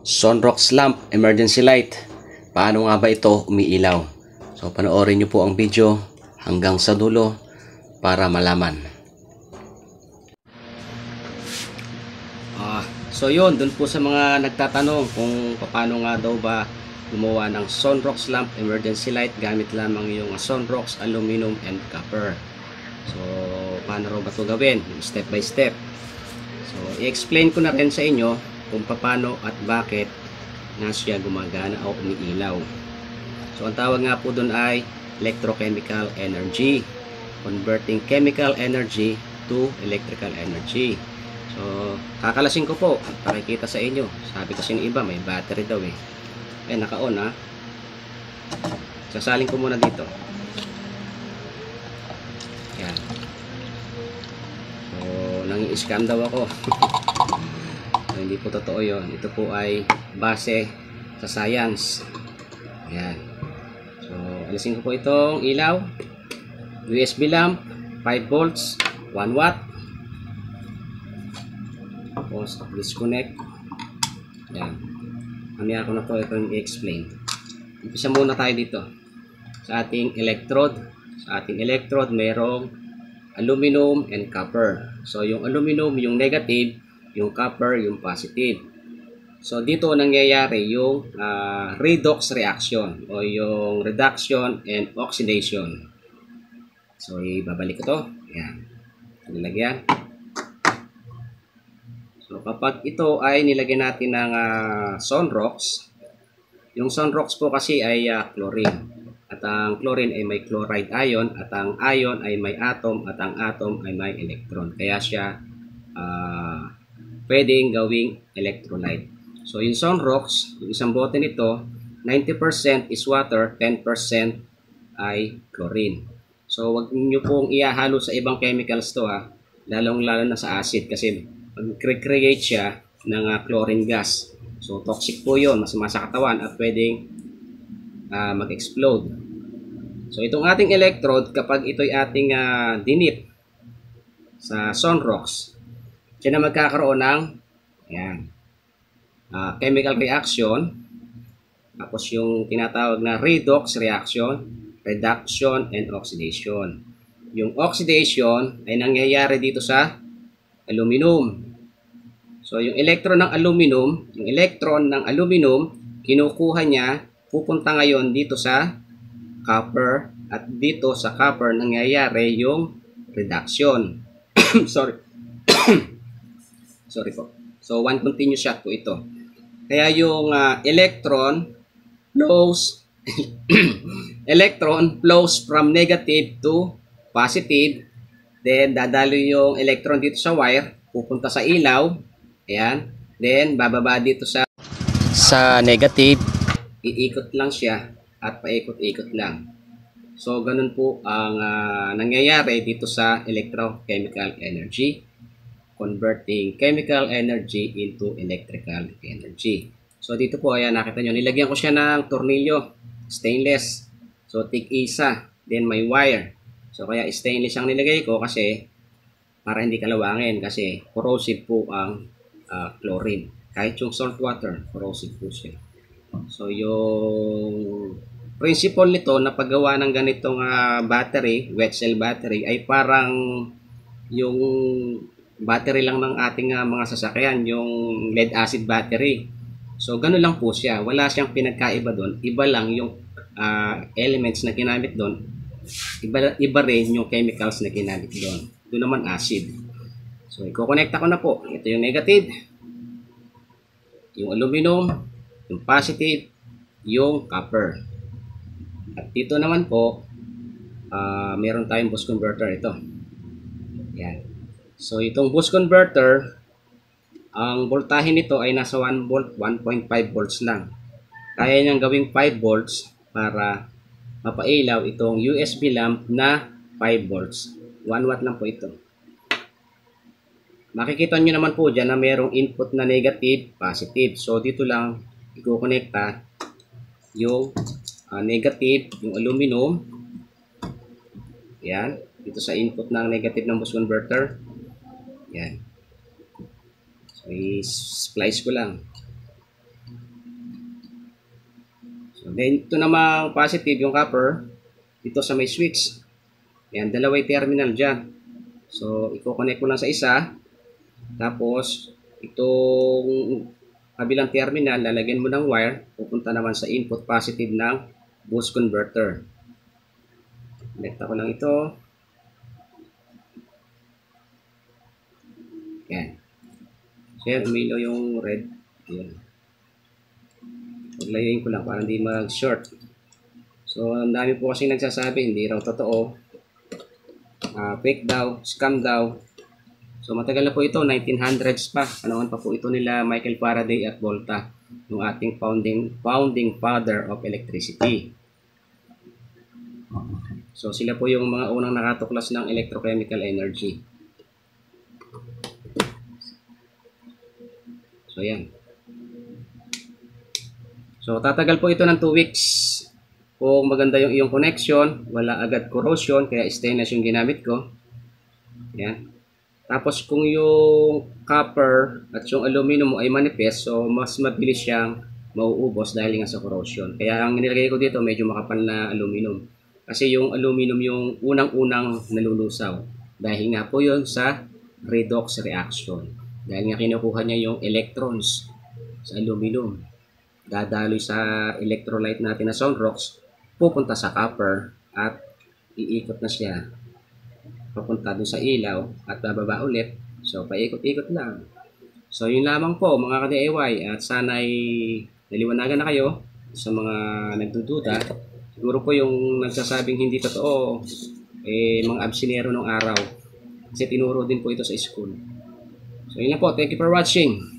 Sunrox lamp emergency light. Paano nga ba ito umiilaw? So panoorin nyo po ang video hanggang sa dulo para malaman. So yun, dun po sa mga nagtatanong kung paano nga daw ba gumawa ng Sunrox lamp emergency light gamit lamang yung Sunrox aluminum and copper. So paano raw ba ito gawin? Step by step. So i-explain ko na rin sa inyo kung paano at bakit nga siya gumagana o umiilaw. So ang tawag nga po dun ay electrochemical energy, converting chemical energy to electrical energy. So kakalasin ko po at pakikita sa inyo. Sabi kasi ng iba may battery daw eh. Naka-on ha. Sasalin ko muna dito. Yan. So nangi-scam daw ako. So, hindi po totoo yun. Ito po ay base sa science. Ayan. So, alisin ko po itong ilaw. USB lamp, 5 volts, 1 watt. Tapos, disconnect. Ayan. Mamaya ko na po itong i-explain. Umpisa muna tayo dito. Sa ating electrode. Sa ating electrode, mayroong aluminum and copper. So, yung aluminum, yung negative, yung copper, yung positive. So, dito nangyayari yung redox reaction o yung reduction and oxidation. So, ibabalik ko to. Ayan. Nilagyan. So, kapag ito ay nilagyan natin ng Sunrox, yung Sunrox po kasi ay chlorine. At ang chlorine ay may chloride ion at ang ion ay may atom at ang atom ay may electron. Kaya siya pwedeng gawing electrolyte. So, yung Sunrox, yung isang bote nito, 90% is water, 10% ay chlorine. So, wag niyo pong ihahalo sa ibang chemicals to ha, lalong-lalo na sa acid kasi mag-create siya ng chlorine gas. So, toxic po yun, masama sa katawan at pwedeng mag-explode. So, itong ating electrode, kapag ito'y ating dinip sa Sunrox, siya na magkakaroon ng ayan, chemical reaction. Tapos yung tinatawag na redox reaction, reduction, and oxidation. Yung oxidation ay nangyayari dito sa aluminum. So yung electron ng aluminum, kinukuha niya, pupunta ngayon dito sa copper at dito sa copper nangyayari yung reduction. Sorry po. So, one continuous shot po ito. Kaya yung electron flows from negative to positive. Then, dadalo yung electron dito sa wire. Pupunta sa ilaw. Ayan. Then, bababa dito sa negative. Iikot lang siya at paikot-ikot lang. So, ganun po ang nangyayari dito sa electrochemical energy. Converting chemical energy into electrical energy. So dito po, ayan, nakita nyo, nilagyan ko siya ng tornilyo, stainless. So tig-isa, then may wire. So kaya stainless ang nilagay ko kasi para hindi kalawangin kasi corrosive po ang chlorine. Kahit yung salt water, corrosive po siya. So yung principle nito na paggawa ng ganitong battery, wet cell battery, ay parang yung battery lang ng ating mga sasakyan, yung lead acid battery. So, gano'n lang po siya. Wala siyang pinagkaiba doon. Iba lang yung elements na ginamit doon. Iba rin yung chemicals na ginamit doon. Doon naman acid. So, i-connecta ko na po. Ito yung negative, yung aluminum, yung positive, yung copper. At dito naman po, meron tayong boost converter ito. Yan. So, itong boost converter, ang voltahe nito ay nasa 1 volt, 1.5 volts lang. Kaya niyang gawing 5 volts para mapailaw itong USB lamp na 5 volts. 1 watt lang po ito. Makikita nyo naman po dyan na mayroong input na negative, positive. So, dito lang i-connecta yung negative, yung aluminum. Yan. Dito sa input ng negative ng boost converter. Yan. So, i-splice ko lang. Then, ito namang positive, yung copper, ito sa may switch. Yan, dalaway terminal dyan. So, i-connect ko lang sa isa. Tapos, itong kabilang terminal, lalagyan mo ng wire, pupunta naman sa input positive ng boost converter. Connect ko lang ito. Yan. So, yan, umilaw yung red. Yan. Paglayuin ko lang para hindi mag-short. So, ang dami po kasi nagsasabi, hindi raw totoo. Fake daw, scam daw. So, matagal na po ito, 1900s pa. Panahon pa po ito nila Michael Faraday at Volta, yung ating founding father of electricity. So, sila po yung mga unang nakatuklas ng electrochemical energy. So, yan. So, tatagal po ito ng 2 weeks. Kung maganda yung iyong connection, wala agad corrosion, kaya stainless yung ginamit ko. Yan. Tapos, kung yung copper at yung aluminum mo ay manipis, so mas mabilis siyang mauubos dahil nga sa corrosion. Kaya ang nilagay ko dito, medyo makapal na aluminum. Kasi yung aluminum yung unang-unang nalulusaw. Dahil nga po yun sa redox reaction. Dahil nga kinukuha niya yung electrons sa aluminum. Dadaloy sa electrolyte natin na Sound Rocks, pupunta sa copper at iikot na siya papunta doon sa ilaw at bababa ulit. So, paikot-ikot lang. So, yun lamang po mga ka-DIY at sana'y naliwanagan na kayo sa mga nagdududa. Siguro po yung nagsasabing hindi totoo, mga absinero ng araw. Kasi tinuro din po ito sa school. So, yun lang po. Thank you for watching.